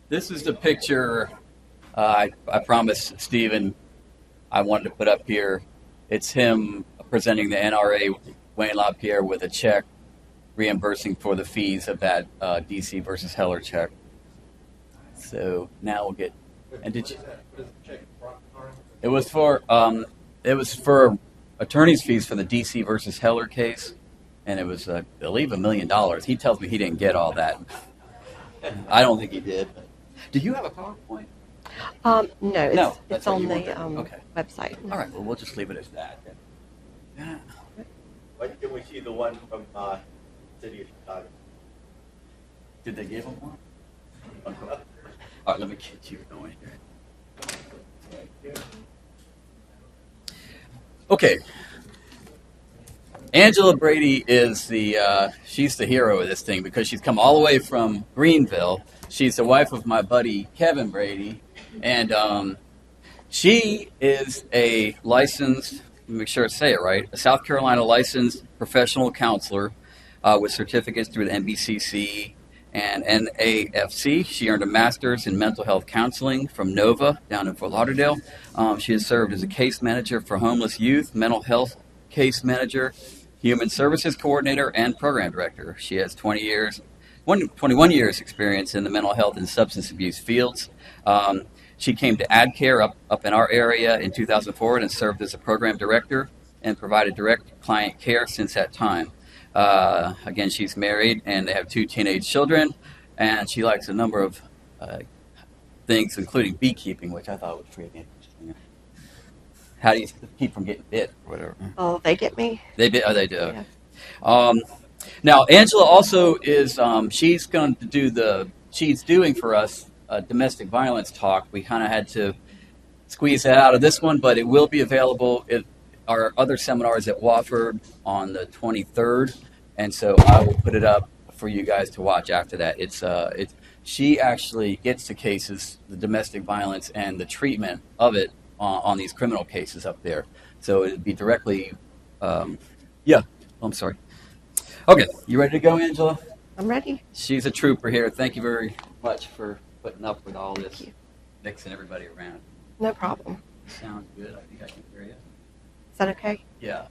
This is the picture I promised Stephen I wanted to put up here. It's him presenting the NRA Wayne LaPierre with a check reimbursing for the fees of that DC versus Heller check. So now we'll get. And did you? It was for attorney's fees for the DC versus Heller case, and it was I believe $1 million. He tells me he didn't get all that. I don't think he did. Do you have a PowerPoint? No, it's, No, that's it's what on you the wanted. Okay. website. All right. Well, we'll just leave it as that. Yeah. Why can we see the one from City of Chicago? Did they give him one? All right. Let me get you going here. Okay. Angela Brady is she's the hero of this thing because she's come all the way from Greenville. She's the wife of my buddy Kevin Brady, and she is a licensed, let me make sure I say it right, a South Carolina licensed professional counselor with certificates through the NBCC and NAFC. She earned a master's in mental health counseling from Nova down in Fort Lauderdale. She has served as a case manager for homeless youth, mental health case manager, human services coordinator, and program director. She has 21 years experience in the mental health and substance abuse fields. She came to AdCare up in our area in 2004 and served as a program director and provided direct client care since that time. Again, she's married and they have 2 teenage children, and she likes a number of things, including beekeeping, which I thought was pretty interesting. How do you keep from getting bit or whatever? Oh, they get me? They do. Oh, they do. Yeah. Now, Angela also is, she's going to do she's doing for us a domestic violence talk. We kind of had to squeeze that out of this one, but it will be available at our other seminars at Wofford on the 23rd. And so I will put it up for you guys to watch after that. She actually gets to cases, the domestic violence and the treatment of it on these criminal cases up there. So it'd be directly, yeah, I'm sorry. Okay, you ready to go, Angela? I'm ready. She's a trooper here. Thank you very much for putting up with all this, mixing everybody around. No problem. Sounds good. I think I can hear you. Is that okay? Yeah.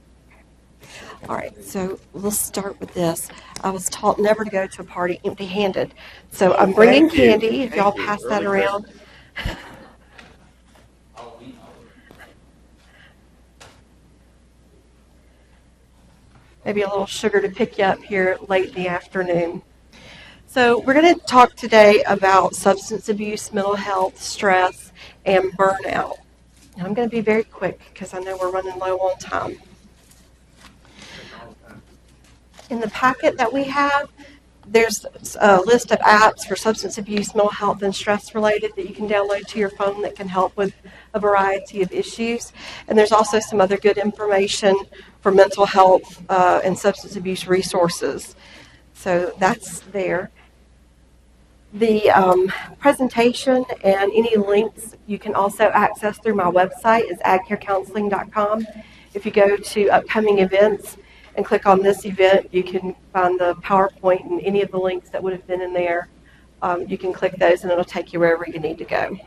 All right, so we'll start with this. I was taught never to go to a party empty-handed. So I'm bringing candy, if y'all pass that around. Maybe a little sugar to pick you up here late in the afternoon. So we're going to talk today about substance abuse, mental health, stress, and burnout. And I'm going to be very quick because I know we're running low on time. In the packet that we have, there's a list of apps for substance abuse, mental health, and stress related that you can download to your phone that can help with a variety of issues. And there's also some other good information for mental health and substance abuse resources. So that's there. The presentation and any links you can also access through my website is adcarecounseling.com. If you go to upcoming events and click on this event, you can find the PowerPoint and any of the links that would have been in there. You can click those and it'll take you wherever you need to go.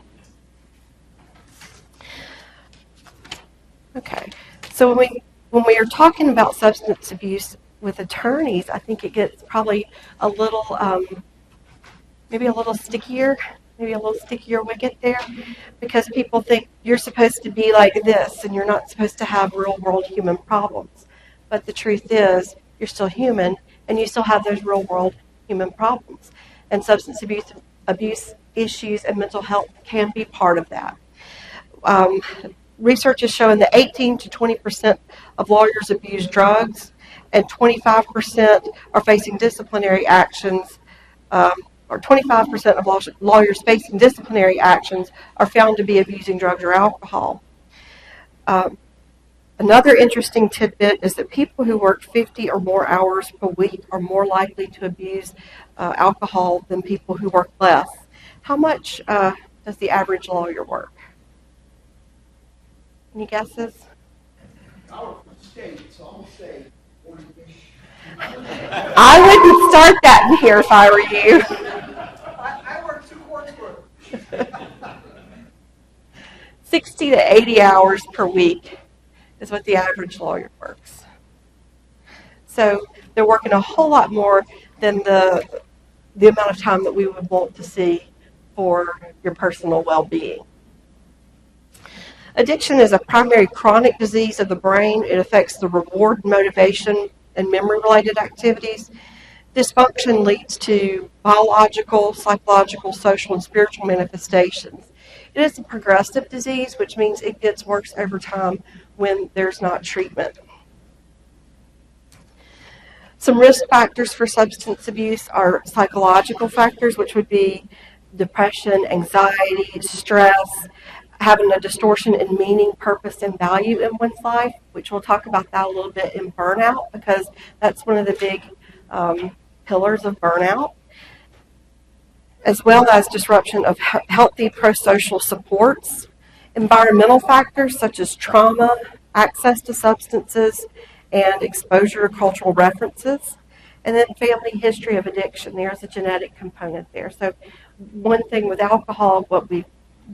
Okay, so when we are talking about substance abuse with attorneys, I think it gets probably a little, maybe a little stickier wicket there, because people think you're supposed to be like this and you're not supposed to have real world human problems. But the truth is, you're still human, and you still have those real-world human problems. And substance abuse issues and mental health can be part of that. Research is showing that 18 to 20% of lawyers abuse drugs, and 25% are facing disciplinary actions, or 25% of lawyers facing disciplinary actions are found to be abusing drugs or alcohol. Another interesting tidbit is that people who work 50 or more hours per week are more likely to abuse alcohol than people who work less. How much does the average lawyer work? Any guesses? I work for the state, so I'm going to say 40-ish. I wouldn't start that in here if I were you. I work 2 courts worth. 60 to 80 hours per week is what the average lawyer works. So they're working a whole lot more than the amount of time that we would want to see for your personal well-being. Addiction is a primary chronic disease of the brain. It affects the reward, motivation, and memory-related activities. Dysfunction leads to biological, psychological, social, and spiritual manifestations. It is a progressive disease, which means it gets worse over time when there's not treatment. Some risk factors for substance abuse are psychological factors, which would be depression, anxiety, stress, having a distortion in meaning, purpose, and value in one's life, which we'll talk about that a little bit in burnout, because that's one of the big pillars of burnout, as well as disruption of healthy prosocial supports, environmental factors such as trauma, access to substances, and exposure to cultural references, and then family history of addiction. There's a genetic component there. So one thing with alcohol, what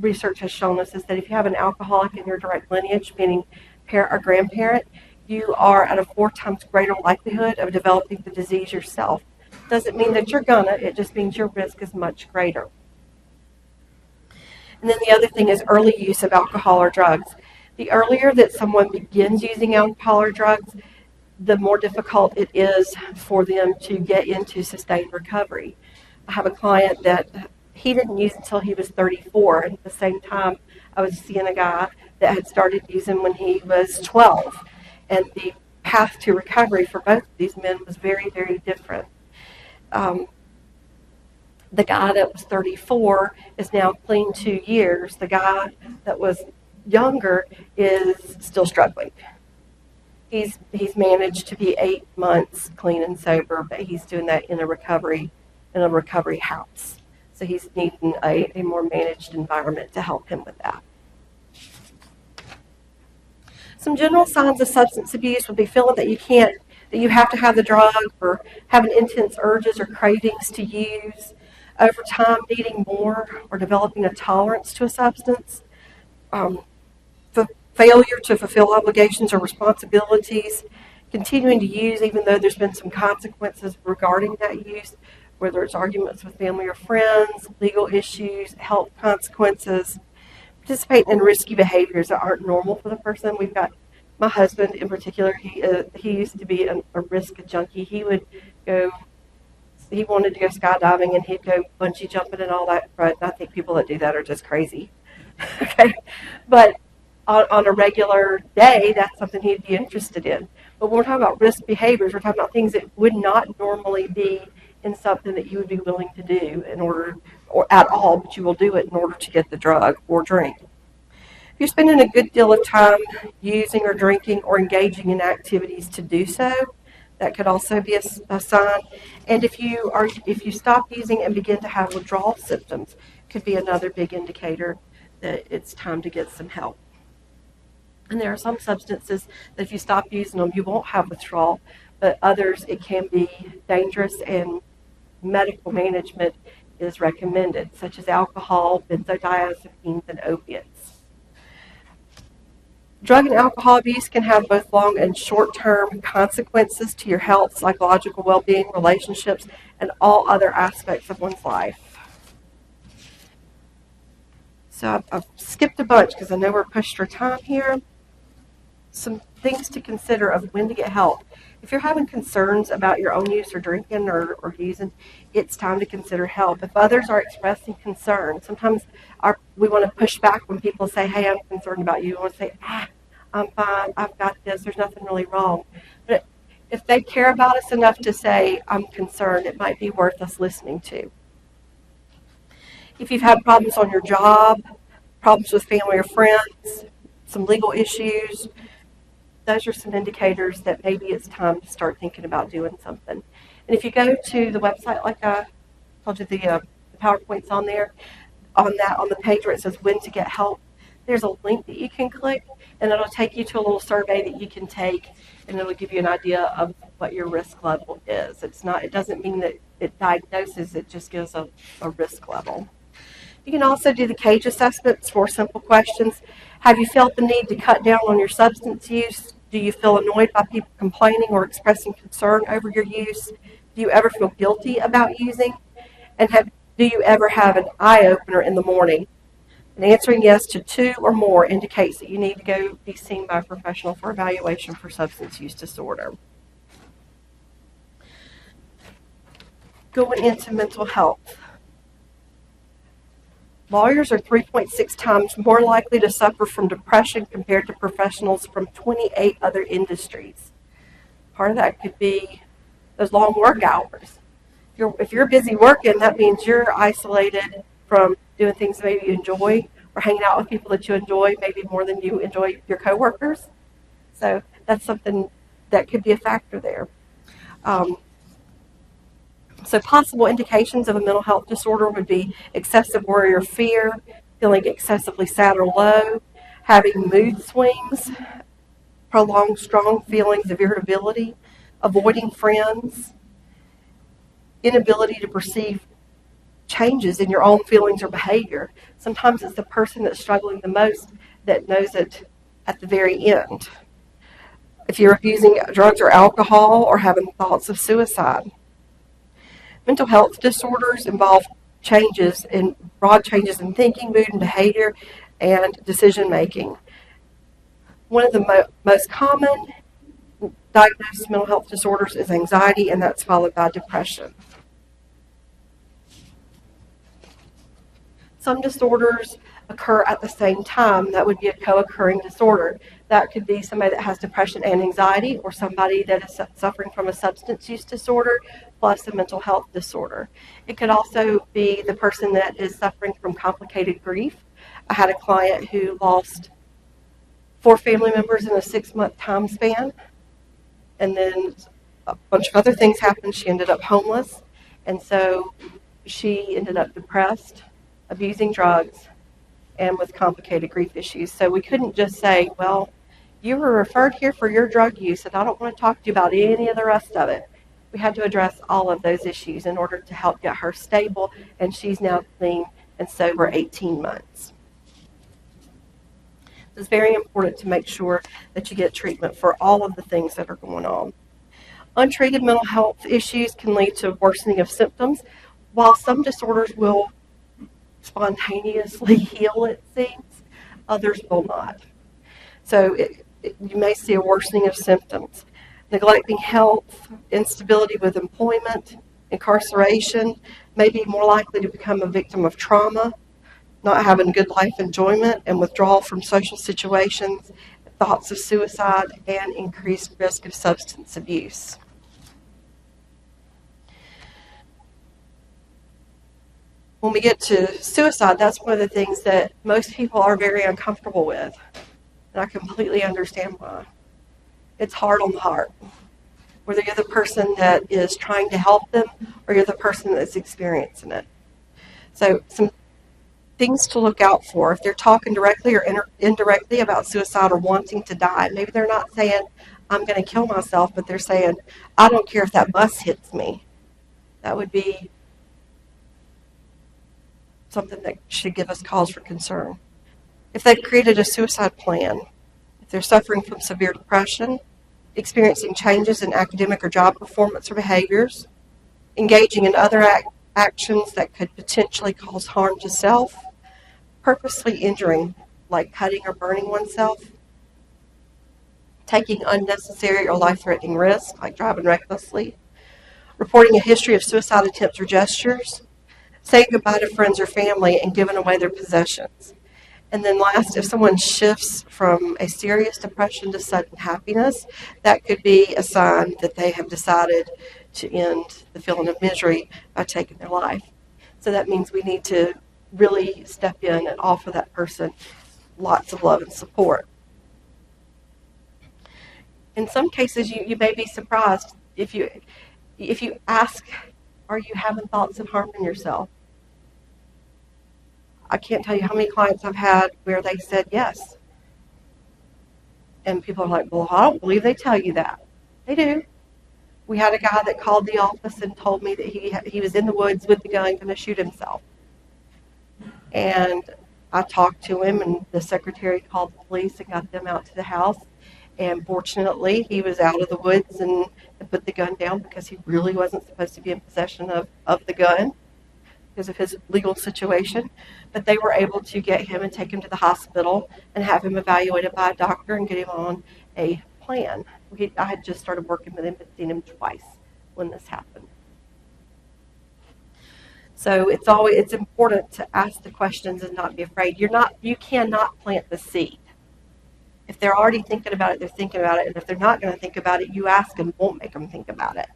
research has shown us is that if you have an alcoholic in your direct lineage, meaning parent or grandparent, you are at a 4 times greater likelihood of developing the disease yourself. Doesn't mean that you're gonna, it just means your risk is much greater. And then the other thing is early use of alcohol or drugs. The earlier that someone begins using alcohol or drugs, the more difficult it is for them to get into sustained recovery. I have a client that he didn't use until he was 34, and at the same time I was seeing a guy that had started using when he was 12. And the path to recovery for both of these men was very, very different. The guy that was 34 is now clean 2 years. The guy that was younger is still struggling. He's managed to be 8 months clean and sober, but he's doing that in a recovery house. So he's needing a more managed environment to help him with that. Some general signs of substance abuse would be feeling that you have to have the drug, or having intense urges or cravings to use, over time needing more or developing a tolerance to a substance, failure to fulfill obligations or responsibilities, continuing to use even though there's been some consequences regarding that use, whether it's arguments with family or friends, legal issues, health consequences, participating in risky behaviors that aren't normal for the person. We've got my husband in particular. He used to be a risk junkie. He wanted to go skydiving, and he'd go bungee jumping and all that. But I think people that do that are just crazy. Okay, but on a regular day, that's something he'd be interested in. But when we're talking about risk behaviors, we're talking about things that would not normally be in something that you would be willing to do in order, or at all, but you will do it in order to get the drug or drink. If you're spending a good deal of time using or drinking or engaging in activities to do so, that could also be a sign. And if you stop using and begin to have withdrawal symptoms, could be another big indicator that it's time to get some help. And there are some substances that if you stop using them, you won't have withdrawal, but others, it can be dangerous, and medical management is recommended, such as alcohol, benzodiazepines, and opiates. Drug and alcohol abuse can have both long and short-term consequences to your health, psychological well-being, relationships, and all other aspects of one's life. So I've skipped a bunch because I know we're pushed for time here. Some things to consider of when to get help. If you're having concerns about your own use or drinking or using, it's time to consider help. If others are expressing concern, sometimes we want to push back when people say, hey, I'm concerned about you. We want to say, I'm fine, I've got this, there's nothing really wrong. But if they care about us enough to say, I'm concerned, it might be worth us listening to. If you've had problems on your job, problems with family or friends, some legal issues, those are some indicators that maybe it's time to start thinking about doing something. And if you go to the website, like I told you, the PowerPoint's on there, on the page where it says when to get help, there's a link that you can click, and it'll take you to a little survey that you can take, and it'll give you an idea of what your risk level is. It doesn't mean that it diagnoses, it just gives a risk level. You can also do the CAGE assessments for simple questions. Have you felt the need to cut down on your substance use? Do you feel annoyed by people complaining or expressing concern over your use? Do you ever feel guilty about using? And do you ever have an eye opener in the morning? And answering yes to 2 or more indicates that you need to go be seen by a professional for evaluation for substance use disorder. Going into mental health. Lawyers are 3.6 times more likely to suffer from depression compared to professionals from 28 other industries. Part of that could be those long work hours. If you're busy working, that means you're isolated from doing things maybe you enjoy or hanging out with people that you enjoy maybe more than you enjoy your coworkers. So that's something that could be a factor there. So possible indications of a mental health disorder would be excessive worry or fear, feeling excessively sad or low, having mood swings, prolonged strong feelings of irritability, avoiding friends, inability to perceive changes in your own feelings or behavior. Sometimes it's the person that's struggling the most that knows it at the very end. If you're abusing drugs or alcohol or having thoughts of suicide. Mental health disorders involve broad changes in thinking, mood, and behavior, and decision making. One of the most common diagnosed mental health disorders is anxiety, and that's followed by depression. Some disorders occur at the same time. That would be a co-occurring disorder. That could be somebody that has depression and anxiety, or somebody that is suffering from a substance use disorder plus a mental health disorder. It could also be the person that is suffering from complicated grief. I had a client who lost 4 family members in a 6-month time span, and then a bunch of other things happened. She ended up homeless, and so she ended up depressed, abusing drugs, and with complicated grief issues. So we couldn't just say, well, you were referred here for your drug use, and I don't want to talk to you about any of the rest of it. We had to address all of those issues in order to help get her stable, and she's now clean and sober 18 months. It's very important to make sure that you get treatment for all of the things that are going on. Untreated mental health issues can lead to worsening of symptoms. While some disorders will spontaneously heal, it seems, others will not. So you may see a worsening of symptoms. Neglecting health, instability with employment, incarceration, may be more likely to become a victim of trauma, not having good life enjoyment, and withdrawal from social situations, thoughts of suicide, and increased risk of substance abuse. When we get to suicide, that's one of the things that most people are very uncomfortable with. And I completely understand why. It's hard on the heart. Whether you're the person that is trying to help them or you're the person that's experiencing it. So some things to look out for. If they're talking directly or indirectly about suicide or wanting to die, maybe they're not saying, I'm going to kill myself, but they're saying, I don't care if that bus hits me. That would be something that should give us cause for concern. If they've created a suicide plan, if they're suffering from severe depression, experiencing changes in academic or job performance or behaviors, engaging in other actions that could potentially cause harm to self, purposely injuring, like cutting or burning oneself, taking unnecessary or life-threatening risks, like driving recklessly, reporting a history of suicide attempts or gestures, saying goodbye to friends or family, and giving away their possessions. And then last, if someone shifts from a serious depression to sudden happiness, that could be a sign that they have decided to end the feeling of misery by taking their life. So that means we need to really step in and offer that person lots of love and support. In some cases, you may be surprised if you ask, are you having thoughts of harming yourself? I can't tell you how many clients I've had where they said yes. And people are like, well, I don't believe they tell you that. They do. We had a guy that called the office and told me that he was in the woods with the gun going to shoot himself. And I talked to him, and the secretary called the police and got them out to the house. And fortunately, he was out of the woods and put the gun down because he really wasn't supposed to be in possession of the gun because of his legal situation. But they were able to get him and take him to the hospital and have him evaluated by a doctor and get him on a plan. I had just started working with him, but seen him twice when this happened. So it's important to ask the questions and not be afraid. You cannot plant the seed. If they're already thinking about it, they're thinking about it. And if they're not going to think about it, you ask and won't make them think about it.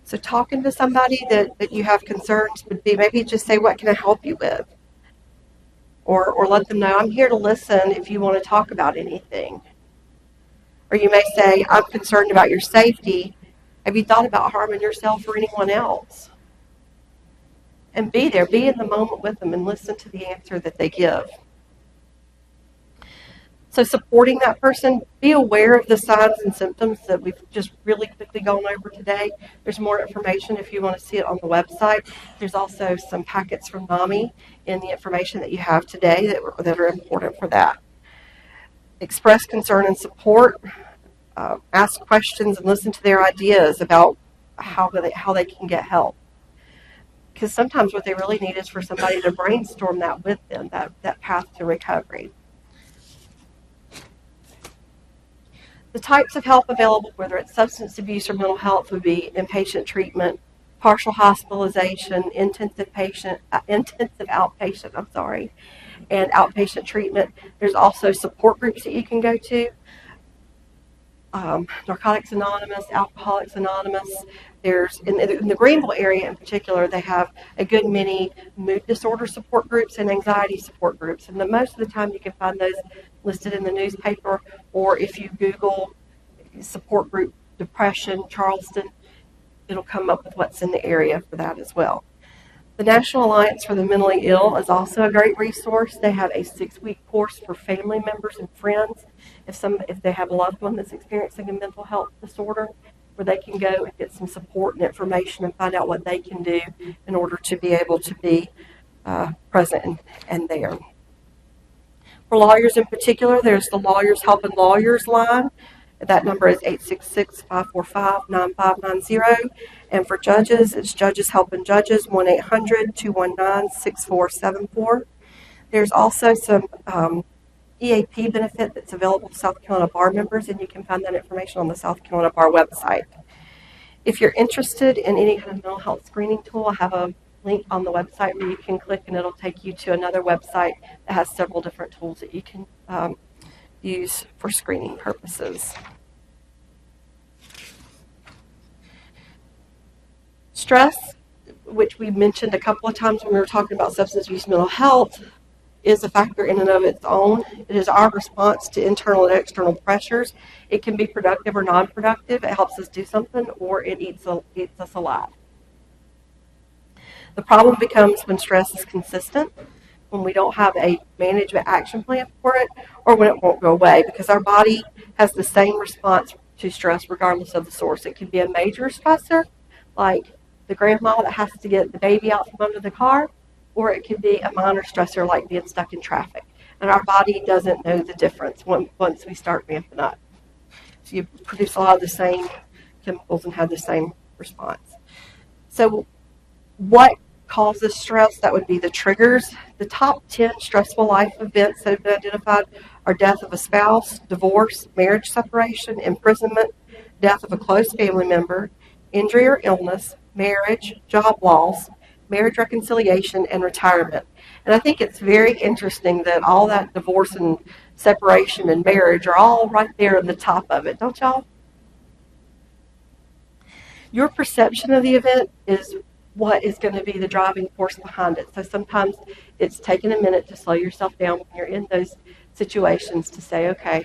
So talking to somebody that you have concerns would be maybe just say, what can I help you with? Or let them know, I'm here to listen if you want to talk about anything. Or you may say, I'm concerned about your safety. Have you thought about harming yourself or anyone else? And be there, be in the moment with them and listen to the answer that they give. So supporting that person, be aware of the signs and symptoms that we've just really quickly gone over today. There's more information if you want to see it on the website. There's also some packets from NAMI in the information that you have today that are important for that. Express concern and support. Ask questions and listen to their ideas about how they can get help. Because sometimes what they really need is for somebody to brainstorm that with them, that path to recovery. The types of help available, whether it's substance abuse or mental health, would be inpatient treatment, partial hospitalization, intensive outpatient, and outpatient treatment. There's also support groups that you can go to. Narcotics Anonymous, Alcoholics Anonymous. There's in the Greenville area in particular, they have a good many mood disorder support groups and anxiety support groups, and most of the time you can find those listed in the newspaper, or if you Google support group depression Charleston, it'll come up with what's in the area for that as well. The National Alliance for the Mentally Ill is also a great resource. They have a 6-week course for family members and friends if they have a loved one that's experiencing a mental health disorder, where they can go and get some support and information and find out what they can do in order to be able to be present and there. For lawyers in particular, there's the Lawyers Helping Lawyers line. That number is 866-545-9590. And for judges, it's Judges Helping Judges, 1-800-219-6474. There's also some EAP benefit that's available to South Carolina Bar members, and you can find that information on the South Carolina Bar website. If you're interested in any kind of mental health screening tool, I have a link on the website where you can click and it'll take you to another website that has several different tools that you can use for screening purposes. Stress, which we mentioned a couple of times when we were talking about substance abuse mental health, is a factor in and of its own. It is our response to internal and external pressures. It can be productive or non-productive. It helps us do something, or it eats us alive. The problem becomes when stress is consistent, when we don't have a management action plan for it, or when it won't go away, because our body has the same response to stress regardless of the source. It can be a major stressor, like the grandma that has to get the baby out from under the car, or it could be a minor stressor like being stuck in traffic. And our body doesn't know the difference once we start ramping up. So you produce a lot of the same chemicals and have the same response. So what causes stress? That would be the triggers. The top 10 stressful life events that have been identified are death of a spouse, divorce, marriage separation, imprisonment, death of a close family member, injury or illness, marriage, job loss, marriage reconciliation, and retirement. And I think it's very interesting that all that divorce and separation and marriage are all right there at the top of it, don't y'all? Your perception of the event is what is going to be the driving force behind it. So sometimes it's taking a minute to slow yourself down when you're in those situations to say, okay,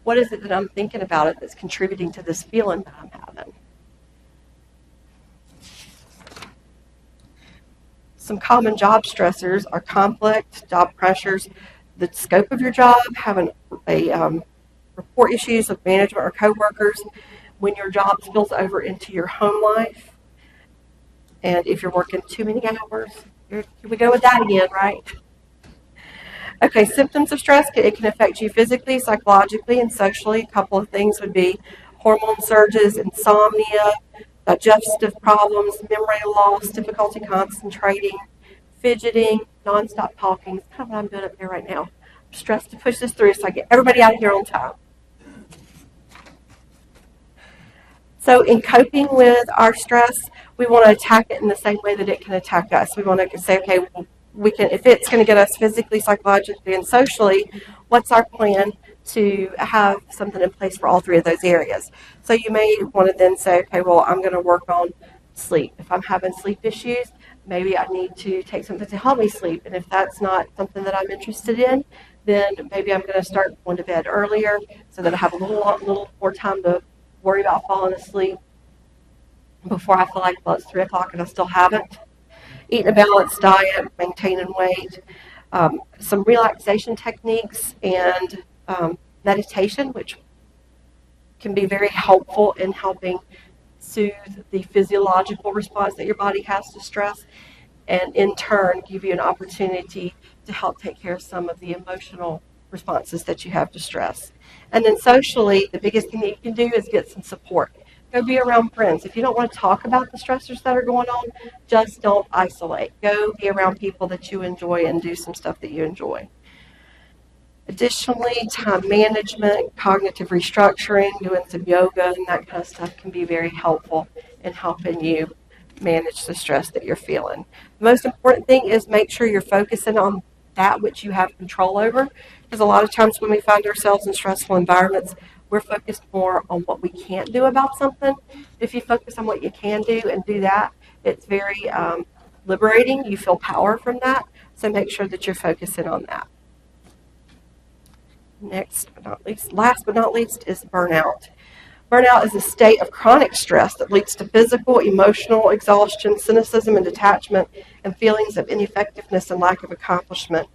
what is it that I'm thinking about it that's contributing to this feeling that I'm having? Some common job stressors are conflict, job pressures, the scope of your job, having report issues with management or coworkers, when your job spills over into your home life, And if you're working too many hours, here we go with that again, right? Okay, symptoms of stress, it can affect you physically, psychologically, and socially. A couple of things would be hormone surges, insomnia, digestive problems, memory loss, difficulty concentrating, fidgeting, nonstop talking. It's kind of what I'm doing up here right now. I'm stressed to push this through so I get everybody out of here on time. So in coping with our stress, we want to attack it in the same way that it can attack us. We want to say, okay, we can, if it's going to get us physically, psychologically, and socially, what's our plan to have something in place for all three of those areas? So you may want to then say, okay, well, I'm going to work on sleep. If I'm having sleep issues, maybe I need to take something to help me sleep. And if that's not something that I'm interested in, then maybe I'm going to start going to bed earlier so that I have a little more time to worry about falling asleep before I feel like, well, it's 3 o'clock and I still haven't. Eating a balanced diet, maintaining weight, some relaxation techniques, and meditation, which can be very helpful in helping soothe the physiological response that your body has to stress, and in turn give you an opportunity to help take care of some of the emotional responses that you have to stress. And then socially, the biggest thing that you can do is get some support. Go be around friends. If you don't want to talk about the stressors that are going on, just don't isolate. Go be around people that you enjoy and do some stuff that you enjoy. Additionally, time management, cognitive restructuring, doing some yoga and that kind of stuff can be very helpful in helping you manage the stress that you're feeling. The most important thing is make sure you're focusing on that which you have control over, because a lot of times when we find ourselves in stressful environments, we're focused more on what we can't do about something. If you focus on what you can do and do that, it's very liberating. You feel power from that, so make sure that you're focusing on that. Last but not least is burnout. Burnout is a state of chronic stress that leads to physical, emotional exhaustion, cynicism and detachment, and feelings of ineffectiveness and lack of accomplishment.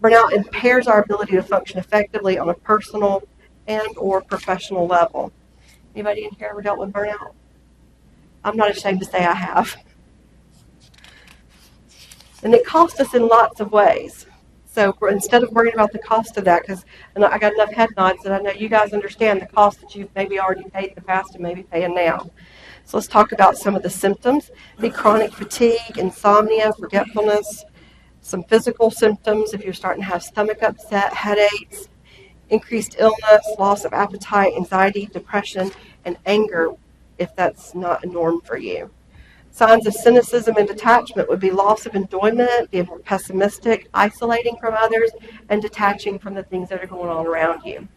Burnout impairs our ability to function effectively on a personal and or professional level. Anybody in here ever dealt with burnout? I'm not ashamed to say I have. And it costs us in lots of ways. So instead of worrying about the cost of that, because I got enough head nods that I know you guys understand the cost that you've maybe already paid in the past and maybe paying now. So let's talk about some of the symptoms. The chronic fatigue, insomnia, forgetfulness, some physical symptoms if you're starting to have stomach upset, headaches, increased illness, loss of appetite, anxiety, depression, and anger if that's not a norm for you. Signs of cynicism and detachment would be loss of enjoyment, being more pessimistic, isolating from others, and detaching from the things that are going on around you.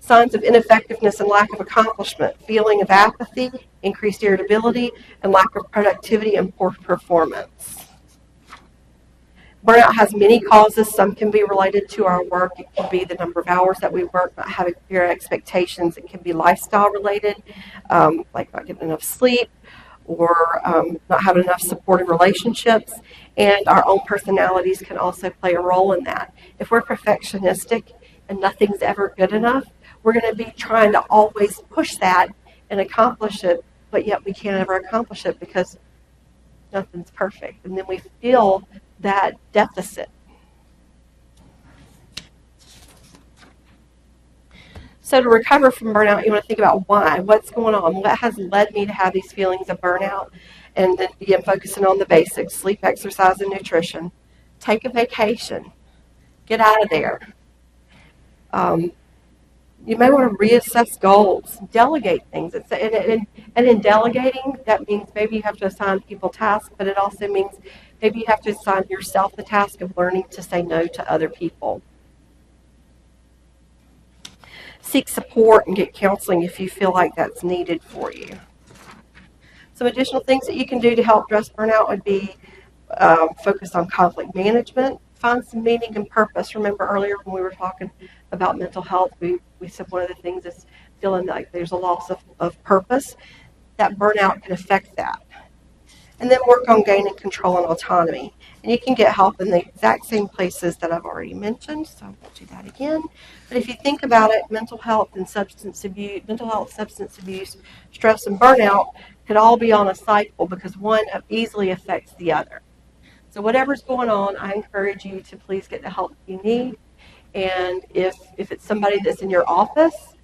Signs of ineffectiveness and lack of accomplishment, feeling of apathy, increased irritability, and lack of productivity and poor performance. Burnout has many causes. Some can be related to our work. It can be the number of hours that we work, not having clear expectations. It can be lifestyle related, like not getting enough sleep or not having enough supportive relationships. And our own personalities can also play a role in that. If we're perfectionistic and nothing's ever good enough, we're going to be trying to always push that and accomplish it, but yet we can't ever accomplish it because nothing's perfect. And then we feel that deficit. So to recover from burnout, you want to think about why, what's going on, what has led me to have these feelings of burnout, and then begin focusing on the basics: sleep, exercise, and nutrition. Take a vacation. Get out of there. You may want to reassess goals, delegate things. And in delegating, that means maybe you have to assign people tasks, but it also means maybe you have to assign yourself the task of learning to say no to other people. Seek support and get counseling if you feel like that's needed for you. Some additional things that you can do to help address burnout would be focus on conflict management, find some meaning and purpose. Remember earlier when we were talking about mental health, we said one of the things is feeling like there's a loss of purpose. That burnout can affect that. and then work on gaining control and autonomy. And you can get help in the exact same places that I've already mentioned, so I won't do that again. But if you think about it, mental health, substance abuse, stress, and burnout could all be on a cycle because one easily affects the other. So whatever's going on, I encourage you to please get the help you need. And if it's somebody that's in your office,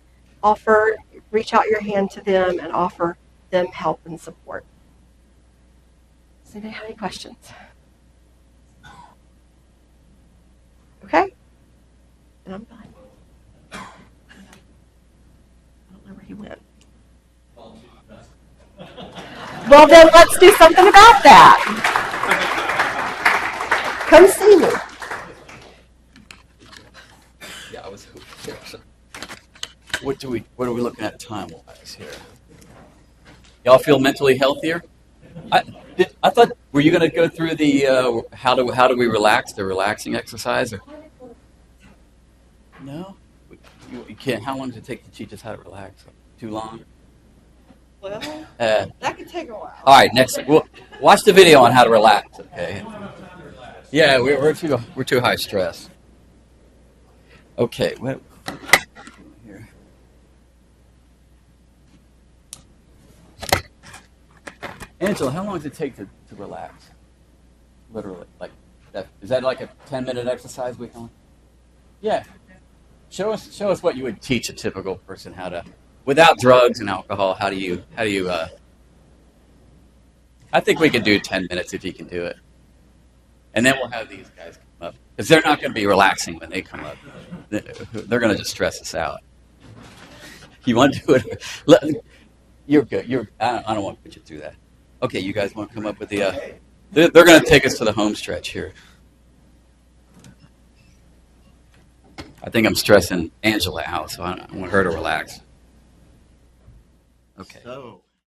reach out your hand to them and offer them help and support. Does anybody have any questions? Okay? And I'm done. I don't know where he went. Well, then let's do something about that. Come see me. Yeah, I was here. So what are we looking at time-wise here? Y'all feel mentally healthier? I thought, were you going to go through the how do we relax, the relaxing exercise? Or? No? You can't. How long does it take to teach us how to relax? Too long? Well, that could take a while. All right, next. We'll watch the video on how to relax, okay? Yeah, we're too high stress. Okay, what here? Angela, how long does it take to relax? Literally, like that. Is that like a 10-minute exercise we can? Yeah. Show us what you would teach a typical person how to, without drugs and alcohol. How do you? I think we can do 10 minutes if you can do it, and then we'll have these guys come up because they're not going to be relaxing when they come up. They're going to just stress us out. You want to do it? You're good. I don't want to put you through that. Okay, you guys want to come up with the? They're going to take us to the home stretch here. I think I'm stressing Angela out, so I want her to relax. Okay. So